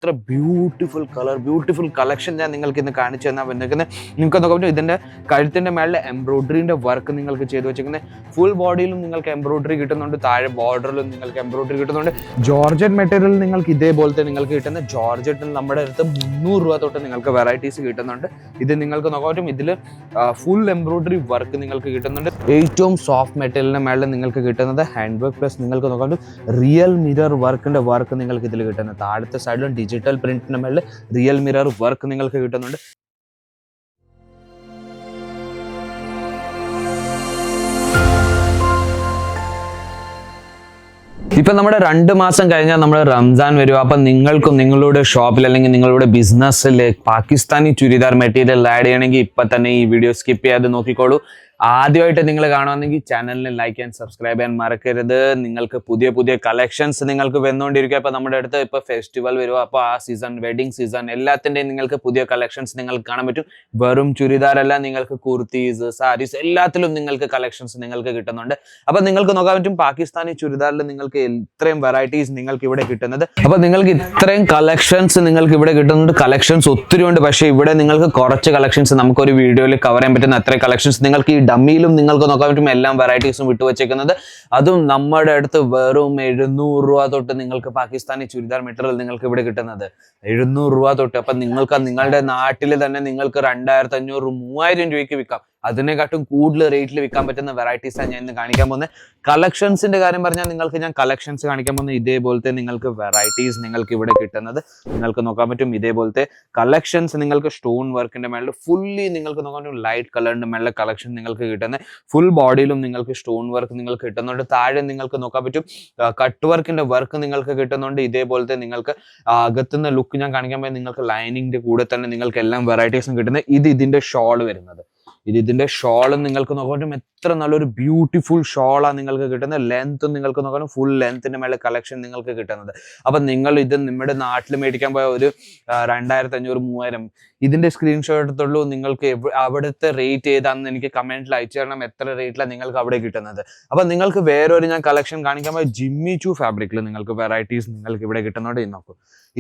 ഇത്ര beautiful colour beautiful collection ഞാൻ നിങ്ങൾക്ക് ഇന്ന് കാണിച്ചു തന്നാൽ വന്നിരിക്കുന്നത്. നിങ്ങൾക്ക് നോക്കാൻ പറ്റും ഇതിൻ്റെ കഴുത്തിൻ്റെ മേളിൽ എംബ്രോയിഡറിൻ്റെ വർക്ക് നിങ്ങൾക്ക് ചെയ്ത് വെച്ചിരിക്കുന്നത്. ഫുൾ ബോഡിയിലും നിങ്ങൾക്ക് എംബ്രോയിഡറി കിട്ടുന്നുണ്ട്, താഴെ ബോർഡറിലും നിങ്ങൾക്ക് എംബ്രോയിഡറി കിട്ടുന്നുണ്ട്. ജോർജറ്റ് മെറ്റീരിയൽ നിങ്ങൾക്ക് ഇതേപോലത്തെ നിങ്ങൾക്ക് കിട്ടുന്ന ജോർജറ്റിൽ നമ്മുടെ അടുത്ത് 300 രൂപ തൊട്ട് നിങ്ങൾക്ക് വെറൈറ്റീസ് കിട്ടുന്നുണ്ട്. ഇത് നിങ്ങൾക്ക് നോക്കാൻ പറ്റും. ഇതിൽ ഫുൾ എംബ്രോയിഡറി വർക്ക് നിങ്ങൾക്ക് കിട്ടുന്നുണ്ട്. ഏറ്റവും സോഫ്റ്റ് മെറ്റീരിയലിൻ്റെ മേളിൽ നിങ്ങൾക്ക് കിട്ടുന്നത് ഹാൻഡ് വർക്ക് പ്ലസ് നിങ്ങൾക്ക് നോക്കാൻ പറ്റും റിയൽ മിറർ വർക്കിൻ്റെ വർക്ക് നിങ്ങൾക്ക് ഇതിൽ കിട്ടുന്നത്. താഴത്തെ സൈഡിലും ഡിജിറ്റൽ പ്രിന്റിന്റെ മേളിൽ റിയൽ മിറർ വർക്ക് നിങ്ങൾക്ക് കിട്ടുന്നുണ്ട്. ഇപ്പൊ നമ്മുടെ 2 മാസം കഴിഞ്ഞാൽ നമ്മുടെ റംസാൻ വരും. അപ്പൊ നിങ്ങൾക്കും നിങ്ങളുടെ ഷോപ്പിൽ അല്ലെങ്കിൽ നിങ്ങളുടെ ബിസിനസ്സിൽ പാകിസ്ഥാനി ചുരിദാർ മെറ്റീരിയൽ ആഡ് ചെയ്യണമെങ്കിൽ ഇപ്പൊ തന്നെ ഈ വീഡിയോ സ്കിപ്പ് ചെയ്യാതെ നോക്കിക്കോളൂ. ആദ്യമായിട്ട് നിങ്ങൾ കാണുവാണെങ്കിൽ ചാനലിന് ലൈക്ക് ആൻഡ് സബ്സ്ക്രൈബ് ചെയ്യാൻ മറക്കരുത്. നിങ്ങൾക്ക് പുതിയ പുതിയ കളക്ഷൻസ് നിങ്ങൾക്ക് വന്നുകൊണ്ടിരിക്കുക. അപ്പോൾ നമ്മുടെ അടുത്ത് ഇപ്പോൾ ഫെസ്റ്റിവൽ വരും. അപ്പോൾ ആ സീസൺ, വെഡിങ് സീസൺ, എല്ലാത്തിൻ്റെയും നിങ്ങൾക്ക് പുതിയ കളക്ഷൻസ് നിങ്ങൾക്ക് കാണാൻ പറ്റും. വെറും ചുരിദാറല്ല, നിങ്ങൾക്ക് കുർത്തീസ്, സാരീസ്, എല്ലാത്തിലും നിങ്ങൾക്ക് കളക്ഷൻസ് നിങ്ങൾക്ക് കിട്ടുന്നുണ്ട്. അപ്പോൾ നിങ്ങൾക്ക് നോക്കാൻ പറ്റും പാകിസ്ഥാനി ചുരിദാറിൽ നിങ്ങൾക്ക് ഇത്രയും വെറൈറ്റീസ് നിങ്ങൾക്ക് ഇവിടെ കിട്ടുന്നത്. അപ്പോൾ നിങ്ങൾക്ക് ഇത്രയും കളക്ഷൻസ് നിങ്ങൾക്ക് ഇവിടെ കിട്ടുന്നുണ്ട്. കളക്ഷൻസ് ഒത്തിരി ഉണ്ട്, പക്ഷേ ഇവിടെ നിങ്ങൾക്ക് കുറച്ച് കളക്ഷൻസ് നമുക്കൊരു വീഡിയോയിൽ കവർ ചെയ്യാൻ പറ്റുന്ന അത്രയും കളക്ഷൻസ് നിങ്ങൾക്ക് ഈ ഡമ്മിയിലും നിങ്ങൾക്ക് നോക്കാൻ പറ്റും. എല്ലാ വെറൈറ്റീസും വിട്ടുവച്ചേക്കുന്നത്. അതും നമ്മുടെ അടുത്ത് വെറും 700 രൂപ തൊട്ട് നിങ്ങൾക്ക് പാകിസ്ഥാനി ചുരിദാർ മെറ്റീരിയൽ നിങ്ങൾക്ക് ഇവിടെ കിട്ടുന്നത് 700 രൂപ തൊട്ട്. അപ്പൊ നിങ്ങൾക്ക് നിങ്ങളുടെ നാട്ടിൽ തന്നെ നിങ്ങൾക്ക് 2500 3000 രൂപയ്ക്ക് വിൽക്കാം. അതിനെക്കാട്ടും കൂടുതൽ റേറ്റിൽ വിൽക്കാൻ പറ്റുന്ന വെറൈറ്റീസാണ് ഞാൻ ഇന്ന് കാണിക്കാൻ പോകുന്നത്. കളക്ഷൻസിന്റെ കാര്യം പറഞ്ഞാൽ നിങ്ങൾക്ക് ഞാൻ കളക്ഷൻസ് കാണിക്കാൻ പോകുന്നത് ഇതേപോലത്തെ നിങ്ങൾക്ക് വെറൈറ്റീസ് നിങ്ങൾക്ക് ഇവിടെ കിട്ടുന്നത് നിങ്ങൾക്ക് നോക്കാൻ പറ്റും. ഇതേപോലത്തെ കളക്ഷൻസ് നിങ്ങൾക്ക് സ്റ്റോൺ വർക്കിന്റെ മേളിൽ ഫുള്ളി നിങ്ങൾക്ക് നോക്കാൻ പറ്റും. ലൈറ്റ് കളറിന്റെ മേളിലെ കളക്ഷൻ നിങ്ങൾക്ക് കിട്ടുന്നത്. ഫുൾ ബോഡിയിലും നിങ്ങൾക്ക് സ്റ്റോൺ വർക്ക് നിങ്ങൾക്ക് കിട്ടുന്നുണ്ട്. താഴെ നിങ്ങൾക്ക് നോക്കാൻ പറ്റും കട്ട് വർക്കിന്റെ വർക്ക് നിങ്ങൾക്ക് കിട്ടുന്നുണ്ട്. ഇതേപോലത്തെ നിങ്ങൾക്ക് അകത്തുനിന്ന് ലുക്ക് ഞാൻ കാണിക്കാൻ പോയി നിങ്ങൾക്ക് ലൈനിങ്ങിന്റെ കൂടെ തന്നെ നിങ്ങൾക്ക് എല്ലാം വെറൈറ്റീസും കിട്ടുന്നത്. ഇതിന്റെ ഷോൾ വരുന്നത്. ഇതിന്റെ ഷോളും നിങ്ങൾക്ക് നോക്കാൻ എത്ര നല്ലൊരു ബ്യൂട്ടിഫുൾ ഷോളാണ് നിങ്ങൾക്ക് കിട്ടുന്നത്. ലെങ്ത്തും നിങ്ങൾക്ക് നോക്കാൻ ഫുൾ ലെങ്ത്തിന്റെ മേലെ കളക്ഷൻ നിങ്ങൾക്ക് കിട്ടുന്നത്. അപ്പൊ നിങ്ങൾ ഇത് നമ്മുടെ നാട്ടിൽ മേടിക്കാൻ പോയ ഒരു 2500 3000 ഇതിന്റെ സ്ക്രീൻഷോട്ട് എടുത്തുള്ളൂ. നിങ്ങൾക്ക് അവിടുത്തെ റേറ്റ് ഏതാണെന്ന് എനിക്ക് കമന്റിൽ അയച്ചു തരണം. എത്ര റേറ്റിലാണ് നിങ്ങൾക്ക് അവിടെ കിട്ടുന്നത്. അപ്പൊ നിങ്ങൾക്ക് വേറൊരു ഞാൻ കളക്ഷൻ കാണിക്കാൻ പോയ ജിമ്മി ചൂ ഫാബ്രിക്കിൽ നിങ്ങൾക്ക് വെറൈറ്റീസ് നിങ്ങൾക്ക് ഇവിടെ കിട്ടുന്നുണ്ട്. നോക്കൂ,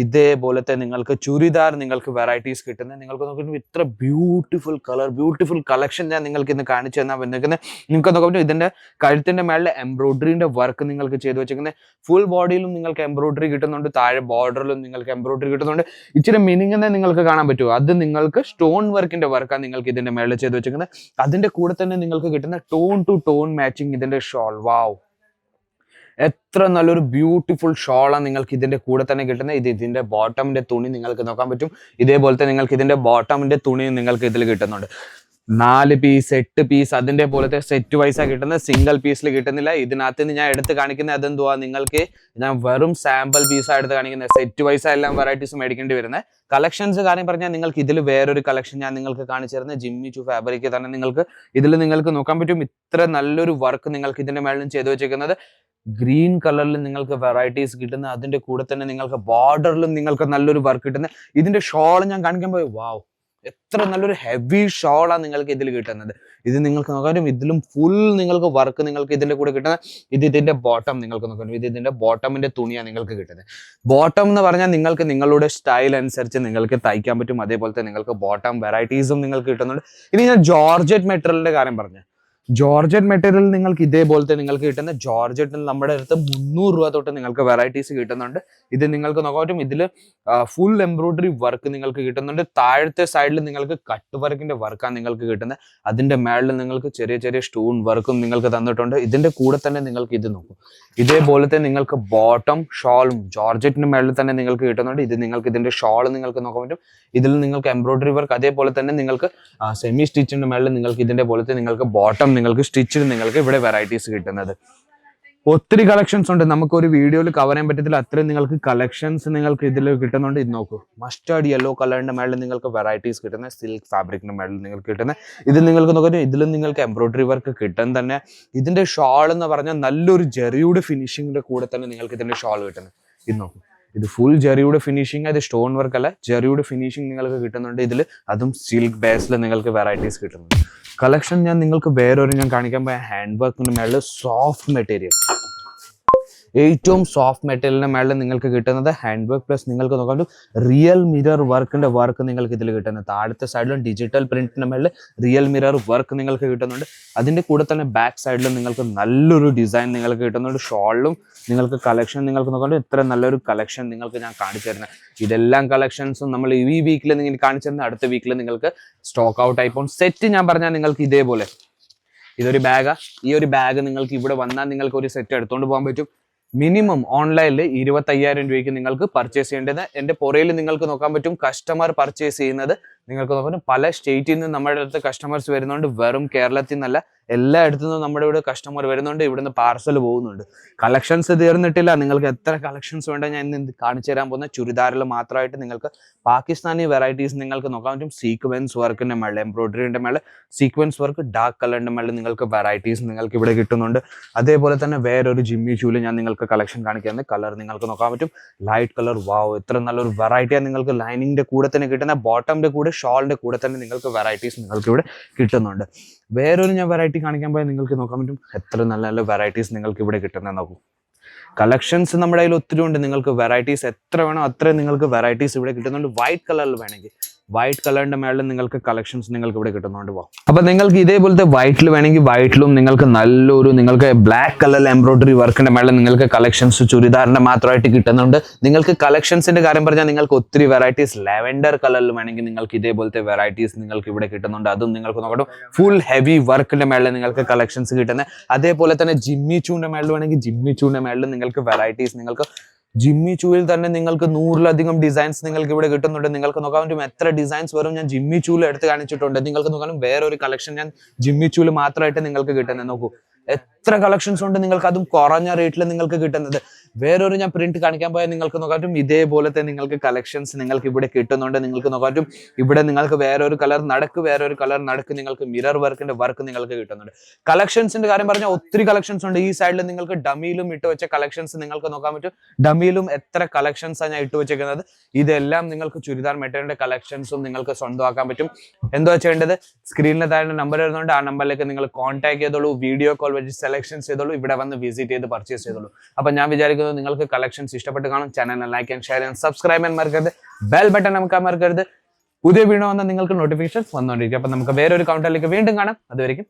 ഇതേപോലത്തെ നിങ്ങൾക്ക് ചുരിദാർ നിങ്ങൾക്ക് വെറൈറ്റീസ് കിട്ടുന്നത്. നിങ്ങൾക്ക് നോക്കുമ്പോൾ ഇത്ര ബ്യൂട്ടിഫുൾ കളർ ബ്യൂട്ടിഫുൾ കളക്ഷൻ ഞാൻ നിങ്ങൾക്ക് ഇന്ന് കാണിച്ചു തന്നാൽ വന്നിരിക്കുന്നത്. നിങ്ങൾക്ക് നോക്കാൻ പറ്റും ഇതിന്റെ കഴുത്തിന്റെ മേളിൽ എംബ്രോയിഡറിന്റെ വർക്ക് നിങ്ങൾക്ക് ചെയ്ത് വെച്ചിരിക്കുന്നത്. ഫുൾ ബോഡിയിലും നിങ്ങൾക്ക് എംബ്രോയിഡറി കിട്ടുന്നുണ്ട്, താഴെ ബോർഡറിലും നിങ്ങൾക്ക് എംബ്രോയിഡറി കിട്ടുന്നുണ്ട്. ഇച്ചിരി മിനിങ്ങനെ നിങ്ങൾക്ക് കാണാൻ പറ്റുമോ? അത് നിങ്ങൾക്ക് സ്റ്റോൺ വർക്കിന്റെ വർക്കാണ് നിങ്ങൾക്ക് ഇതിന്റെ മേളിൽ ചെയ്ത് വെച്ചിരിക്കുന്നത്. അതിന്റെ കൂടെ തന്നെ നിങ്ങൾക്ക് കിട്ടുന്ന ടോൺ ടു ടോൺ മാച്ചിങ് ഇതിന്റെ ഷോൾ. വാവ്, എത്ര നല്ലൊരു ബ്യൂട്ടിഫുൾ ഷോളാണ് നിങ്ങൾക്ക് ഇതിന്റെ കൂടെ തന്നെ കിട്ടുന്നത്. ഇതിന്റെ ബോട്ടമിന്റെ തുണി നിങ്ങൾക്ക് നോക്കാൻ പറ്റും. ഇതേപോലത്തെ നിങ്ങൾക്ക് ഇതിന്റെ ബോട്ടമിന്റെ തുണി നിങ്ങൾക്ക് ഇതിൽ കിട്ടുന്നുണ്ട്. 4 പീസ് 8 പീസ് അതിന്റെ പോലത്തെ സെറ്റ് വൈസാണ് കിട്ടുന്നത്. സിംഗിൾ പീസിൽ കിട്ടുന്നില്ല. ഇതിനകത്ത് നിന്ന് ഞാൻ എടുത്ത് കാണിക്കുന്നത് അതെന്തുവാ, നിങ്ങൾക്ക് ഞാൻ വെറും സാമ്പിൾ പീസാണ് എടുത്ത് കാണിക്കുന്നത്. സെറ്റ് വൈസാ എല്ലാം വെറൈറ്റീസ് മേടിക്കേണ്ടി വരുന്നത്. കളക്ഷൻസ് കാര്യം പറഞ്ഞാൽ നിങ്ങൾക്ക് ഇതിൽ വേറൊരു കളക്ഷൻ ഞാൻ നിങ്ങൾക്ക് കാണിച്ചു തരുന്നത് ജിമ്മി ചൂ ഫാബ്രിക് തന്നെ നിങ്ങൾക്ക് ഇതിൽ നിങ്ങൾക്ക് നോക്കാൻ പറ്റും. ഇത്ര നല്ലൊരു വർക്ക് നിങ്ങൾക്ക് ഇതിന്റെ മേളിലും ചെയ്തു വെച്ചേക്കുന്നത്. ഗ്രീൻ കളറിൽ നിങ്ങൾക്ക് വെറൈറ്റീസ് കിട്ടുന്ന, അതിന്റെ കൂടെ തന്നെ നിങ്ങൾക്ക് ബോർഡറിലും നിങ്ങൾക്ക് നല്ലൊരു വർക്ക് കിട്ടുന്നത്. ഇതിന്റെ ഷോൾ ഞാൻ കാണിക്കാൻ പോയി. വാവ്, എത്ര നല്ലൊരു ഹെവി ഷോളാണ് നിങ്ങൾക്ക് ഇതിൽ കിട്ടുന്നത്. ഇത് നിങ്ങൾക്ക് നോക്കാനും ഇതിലും ഫുൾ നിങ്ങൾക്ക് വർക്ക് നിങ്ങൾക്ക് ഇതിന്റെ കൂടെ കിട്ടുന്നത്. ഇതിന്റെ ബോട്ടം നിങ്ങൾക്ക് നോക്കാനും ഇതിന്റെ ബോട്ടമിന്റെ തുണിയാണ് നിങ്ങൾക്ക് കിട്ടുന്നത്. ബോട്ടം എന്ന് പറഞ്ഞാൽ നിങ്ങൾക്ക് നിങ്ങളുടെ സ്റ്റൈൽ അനുസരിച്ച് നിങ്ങൾക്ക് തയ്ക്കാൻ പറ്റും. അതേപോലത്തെ നിങ്ങൾക്ക് ബോട്ടം വെറൈറ്റീസും നിങ്ങൾക്ക് കിട്ടുന്നുണ്ട്. ഇനി ഞാൻ ജോർജറ്റ് മെറ്റീരിയലിന്റെ കാര്യം പറഞ്ഞു. ജോർജറ്റ് മെറ്റീരിയൽ നിങ്ങൾക്ക് ഇതേപോലത്തെ നിങ്ങൾക്ക് കിട്ടുന്ന ജോർജറ്റിൽ നമ്മുടെ അടുത്ത് 300 രൂപ തൊട്ട് നിങ്ങൾക്ക് വെറൈറ്റീസ് കിട്ടുന്നുണ്ട്. ഇത് നിങ്ങൾക്ക് നോക്കാൻ പറ്റും. ഇതിൽ ഫുൾ എംബ്രോയിഡറി വർക്ക് നിങ്ങൾക്ക് കിട്ടുന്നുണ്ട്. താഴത്തെ സൈഡിൽ നിങ്ങൾക്ക് കട്ട് വർക്കിന്റെ വർക്കാണ് നിങ്ങൾക്ക് കിട്ടുന്നത്. അതിന്റെ മേളിൽ നിങ്ങൾക്ക് ചെറിയ ചെറിയ സ്റ്റോൺ വർക്കും നിങ്ങൾക്ക് തന്നിട്ടുണ്ട്. ഇതിന്റെ കൂടെ തന്നെ നിങ്ങൾക്ക് ഇത് നോക്കും. ഇതേപോലത്തെ നിങ്ങൾക്ക് ബോട്ടം ഷോളും ജോർജറ്റിന്റെ മേളിൽ തന്നെ നിങ്ങൾക്ക് കിട്ടുന്നുണ്ട്. ഇത് നിങ്ങൾക്ക് ഇതിന്റെ ഷോൾ നിങ്ങൾക്ക് നോക്കാൻ പറ്റും. ഇതിൽ നിങ്ങൾക്ക് എംബ്രോയിഡറി വർക്ക്, അതേപോലെ തന്നെ നിങ്ങൾക്ക് സെമി സ്റ്റിച്ചിന്റെ മേളിൽ നിങ്ങൾക്ക് ഇതിന്റെ പോലത്തെ നിങ്ങൾക്ക് ബോട്ടം നിങ്ങൾക്ക് സ്റ്റിച്ചിൽ നിങ്ങൾക്ക് ഇവിടെ വെറൈറ്റീസ് കിട്ടുന്നത്. ഒത്തിരി കളക്ഷൻസ് ഉണ്ട്. നമുക്ക് ഒരു വീഡിയോയിൽ കവർ ചെയ്യാൻ പറ്റത്തില്ല, അത്രയും നിങ്ങൾക്ക് കളക്ഷൻസ് നിങ്ങൾക്ക് ഇതിൽ കിട്ടുന്നുണ്ട്. ഇത് നോക്കൂ, മസ്റ്റാർഡ് യെല്ലോ കളറിന്റെ മേളിൽ നിങ്ങൾക്ക് വെറൈറ്റീസ് കിട്ടുന്നത്. സിൽക്ക് ഫാബ്രിക്കിന്റെ മേളിൽ നിങ്ങൾക്ക് കിട്ടുന്നത്. ഇത് നിങ്ങൾക്ക് നോക്കുക, ഇതിലും നിങ്ങൾക്ക് എംബ്രോയിഡറി വർക്ക് കിട്ടും തന്നെ. ഇതിന്റെ ഷോൾ എന്ന് പറഞ്ഞാൽ നല്ലൊരു ജെറിയുടെ ഫിനിഷിങ്ങിന്റെ കൂടെ തന്നെ നിങ്ങൾക്ക് ഇതിന്റെ ഷോൾ കിട്ടുന്നത്. ഇത് നോക്കൂ, ഇത് ഫുൾ ജെറിയുടെ ഫിനിഷിങ്, അത് സ്റ്റോൺ വർക്ക് അല്ല, ജെറിയുടെ ഫിനിഷിങ് നിങ്ങൾക്ക് കിട്ടുന്നുണ്ട് ഇതിൽ. അതും സിൽക്ക് ബേസിൽ നിങ്ങൾക്ക് വെറൈറ്റീസ് കിട്ടുന്നുണ്ട്. കളക്ഷൻ ഞാൻ നിങ്ങൾക്ക് വേറൊരു ഞാൻ കാണിക്കാൻ പോയ ഹാൻഡ് വർക്കിന്റെ മേളിൽ സോഫ്റ്റ് മെറ്റീരിയൽ. ഏറ്റവും സോഫ്റ്റ് മെറ്റീരിയലിന്റെ മേളിൽ നിങ്ങൾക്ക് കിട്ടുന്നത് ഹാൻഡ് വർക്ക് പ്ലസ് നിങ്ങൾക്ക് നോക്കാൻ പറ്റും റിയൽ മിറർ വർക്കിന്റെ വർക്ക് നിങ്ങൾക്ക് ഇതിൽ കിട്ടുന്നത്. താഴത്തെ സൈഡിലും ഡിജിറ്റൽ പ്രിന്റിന്റെ മേളിൽ റിയൽ മിറർ വർക്ക് നിങ്ങൾക്ക് കിട്ടുന്നുണ്ട്. അതിന്റെ കൂടെ തന്നെ ബാക്ക് സൈഡിലും നിങ്ങൾക്ക് നല്ലൊരു ഡിസൈൻ നിങ്ങൾക്ക് കിട്ടുന്നുണ്ട്. ഷോളിലും നിങ്ങൾക്ക് കളക്ഷൻ നിങ്ങൾക്ക് നോക്കാൻ ഇത്ര നല്ലൊരു കളക്ഷൻ നിങ്ങൾക്ക് ഞാൻ കാണിച്ചു തരുന്നത്. ഇതെല്ലാം കളക്ഷൻസും നമ്മൾ ഈ വീക്കിൽ നിങ്ങൾ കാണിച്ചു തരുന്നത് അടുത്ത വീക്കിൽ നിങ്ങൾക്ക് സ്റ്റോക്ക് ഔട്ട് ആയിപ്പോൾ സെറ്റ് ഞാൻ പറഞ്ഞാൽ നിങ്ങൾക്ക് ഇതേപോലെ ഇതൊരു ബാഗാ. ഈ ഒരു ബാഗ് നിങ്ങൾക്ക് ഇവിടെ വന്നാൽ നിങ്ങൾക്ക് ഒരു സെറ്റ് എടുത്തുകൊണ്ട് പോകാൻ പറ്റും. മിനിമം ഓൺലൈനിൽ 25,000 രൂപയ്ക്ക് നിങ്ങൾക്ക് പർച്ചേസ് ചെയ്യേണ്ടത്. എൻ്റെ പുറയിൽ നിങ്ങൾക്ക് നോക്കാൻ പറ്റും കസ്റ്റമർ പർച്ചേസ് ചെയ്യുന്നത് നിങ്ങൾക്ക് നോക്കാൻ പറ്റും. പല സ്റ്റേറ്റിൽ നിന്ന് നമ്മുടെ അടുത്ത് കസ്റ്റമേഴ്സ് വരുന്നുണ്ട്. വെറും കേരളത്തിൽ നിന്നല്ല, എല്ലായിടത്തു നിന്നും നമ്മുടെ ഇവിടെ കസ്റ്റമർ വരുന്നുണ്ട്. ഇവിടുന്ന് പാർസൽ പോകുന്നുണ്ട്. കളക്ഷൻസ് തീർന്നിട്ടില്ല. നിങ്ങൾക്ക് എത്ര കളക്ഷൻസ് വേണ്ട ഞാൻ ഇന്ന് കാണിച്ചു തരാൻ പോകുന്ന ചുരിദാറിൽ മാത്രമായിട്ട് നിങ്ങൾക്ക് പാകിസ്ഥാനി വെറൈറ്റീസ് നിങ്ങൾക്ക് നോക്കാൻ പറ്റും. സീക്വൻസ് വർക്കിന്റെ മേളിൽ എംബ്രോയിഡറിന്റെ മേളിൽ സീക്വൻസ് വർക്ക് ഡാർക്ക് കളറിന്റെ മേളിൽ നിങ്ങൾക്ക് വെറൈറ്റീസ് നിങ്ങൾക്ക് ഇവിടെ കിട്ടുന്നുണ്ട്. അതേപോലെ തന്നെ വേറൊരു ജിമ്മി ചൂല് ഞാൻ നിങ്ങൾക്ക് കളക്ഷൻ കാണിക്കുന്നത്. കളർ നിങ്ങൾക്ക് നോക്കാൻ പറ്റും ലൈറ്റ് കളർ. വാവ്, എത്ര നല്ലൊരു വെറൈറ്റിയാണ് നിങ്ങൾക്ക് ലൈനിങ്ങിന്റെ കൂടെ തന്നെ കിട്ടുന്ന. ബോട്ടമിന്റെ കൂടെ ഷോളിന്റെ കൂടെ തന്നെ നിങ്ങൾക്ക് വെറൈറ്റീസ് നിങ്ങൾക്ക് ഇവിടെ കിട്ടുന്നുണ്ട്. വേറൊരു ഞാൻ വെറൈറ്റി കാണിക്കാൻ പോയാൽ നിങ്ങൾക്ക് നോക്കാൻ പറ്റും എത്ര നല്ല നല്ല വെറൈറ്റീസ് നിങ്ങൾക്ക് ഇവിടെ കിട്ടുന്നത് നോക്കൂ. കളക്ഷൻസ് നമ്മുടെ കയ്യിൽ ഒത്തിരി ഉണ്ട്. നിങ്ങൾക്ക് വെറൈറ്റീസ് എത്ര വേണോ അത്രയും നിങ്ങൾക്ക് വെറൈറ്റീസ് ഇവിടെ കിട്ടുന്നുണ്ട്. വൈറ്റ് കളറിൽ വേണമെങ്കിൽ വൈറ്റ് കളറിന്റെ മേളിൽ നിങ്ങൾക്ക് കളക്ഷൻസ് നിങ്ങൾക്ക് ഇവിടെ കിട്ടുന്നുണ്ട്. അപ്പൊ നിങ്ങൾക്ക് ഇതേപോലത്തെ വൈറ്റിൽ വേണമെങ്കിൽ വൈറ്റിലും നിങ്ങൾക്ക് നല്ലൊരു നിങ്ങൾക്ക് ബ്ലാക്ക് കളറിൽ എംബ്രോയിഡറി വർക്കിന്റെ മേളിൽ നിങ്ങൾക്ക് കളക്ഷൻസ് ചുരിദാറിന്റെ മാത്രമായിട്ട് കിട്ടുന്നുണ്ട്. നിങ്ങൾക്ക് കളക്ഷൻസിന്റെ കാര്യം പറഞ്ഞാൽ നിങ്ങൾക്ക് ഒത്തിരി വെറൈറ്റീസ് ലാവെൻഡർ കളറിൽ വേണമെങ്കിൽ നിങ്ങൾക്ക് ഇതേപോലത്തെ വെറൈറ്റീസ് നിങ്ങൾക്ക് ഇവിടെ കിട്ടുന്നുണ്ട്. അതും നിങ്ങൾക്ക് നോക്കട്ടെ ഫുൾ ഹെവി വർക്കിന്റെ മേളിൽ നിങ്ങൾക്ക് കളക്ഷൻസ് കിട്ടുന്നത്. അതേപോലെ തന്നെ ജിമ്മി ചൂന്റെ മേളിൽ വേണമെങ്കിൽ ജിമ്മി ചൂന്റെ മേളിൽ നിങ്ങൾക്ക് വെറൈറ്റീസ് നിങ്ങൾക്ക് ജിമ്മി ചൂവിൽ തന്നെ നിങ്ങൾക്ക് 100-ലധികം ഡിസൈൻസ് നിങ്ങൾക്ക് ഇവിടെ കിട്ടുന്നുണ്ട്. നിങ്ങൾക്ക് നോക്കാൻ പറ്റും എത്ര ഡിസൈൻസ് വരും ഞാൻ ജിമ്മി ചൂല് എടുത്ത് കാണിച്ചിട്ടുണ്ട്. നിങ്ങൾക്ക് നോക്കാനും വേറൊരു കളക്ഷൻ ഞാൻ ജിമ്മി ചൂല് മാത്രമായിട്ട് നിങ്ങൾക്ക് കിട്ടുന്നത്. നോക്കൂ എത്ര കളക്ഷൻസ് ഉണ്ട് നിങ്ങൾക്ക്, അതും കുറഞ്ഞ റേറ്റിൽ നിങ്ങൾക്ക് കിട്ടുന്നത്. വേറൊരു ഞാൻ പ്രിന്റ് കാണിക്കാൻ പോയാൽ നിങ്ങൾക്ക് നോക്കാൻ പറ്റും ഇതേപോലത്തെ നിങ്ങൾക്ക് കളക്ഷൻസ് നിങ്ങൾക്ക് ഇവിടെ കിട്ടുന്നുണ്ട്. നിങ്ങൾക്ക് നോക്കാൻ പറ്റും ഇവിടെ നിങ്ങൾക്ക് വേറൊരു കളർ നടക്ക് നിങ്ങൾക്ക് മിറർ വർക്കിന്റെ വർക്ക് നിങ്ങൾക്ക് കിട്ടുന്നുണ്ട്. കളക്ഷൻസിന്റെ കാര്യം പറഞ്ഞാൽ ഒത്തിരി കളക്ഷൻസ് ഉണ്ട്. ഈ സൈഡിൽ നിങ്ങൾക്ക് ഡമിയിലും ഇട്ട് വെച്ച കളക്ഷൻസ് നിങ്ങൾക്ക് നോക്കാൻ പറ്റും. ഡമിയിലും എത്ര കളക്ഷൻസ് ആണ് ഞാൻ ഇട്ട് വെച്ചേക്കുന്നത്. ഇതെല്ലാം നിങ്ങൾക്ക് ചുരിദാർ മെറ്റീരിയലിന്റെ കളക്ഷൻസും നിങ്ങൾക്ക് സ്വന്തമാക്കാൻ പറ്റും. എന്താ ചെയ്യേണ്ടത്, സ്ക്രീനിൽ താഴെ നമ്പർ വരുന്നുണ്ട്. ആ നമ്പറിലേക്ക് നിങ്ങൾ കോൺടാക്ട് ചെയ്തോളൂ, വീഡിയോ കോൾ വഴി സെലക്ഷൻസ് ചെയ്തോളൂ, ഇവിടെ വന്ന് വിസിറ്റ് ചെയ്ത് പർച്ചേസ് ചെയ്തോളൂ. അപ്പൊ ഞാൻ വിചാരിക്കുന്നത് നിങ്ങൾക്ക് കളക്ഷൻസ് ഇഷ്ടപ്പെട്ട് കാണും. Channel like and share and subscribe ചെയ്യാൻ മറക്കരുത്. ബെൽ ബട്ടൺ നമുക്ക് മറക്കരുത്. പുതിയ വീഡിയോ വന്നാൽ നിങ്ങൾക്ക് നോട്ടിഫിക്കേഷൻ വന്നുകൊണ്ടിരിക്കും. അപ്പൊ നമുക്ക് വേറൊരു കൗണ്ടറിലേക്ക് വീണ്ടും കാണാം. അതുവരെയും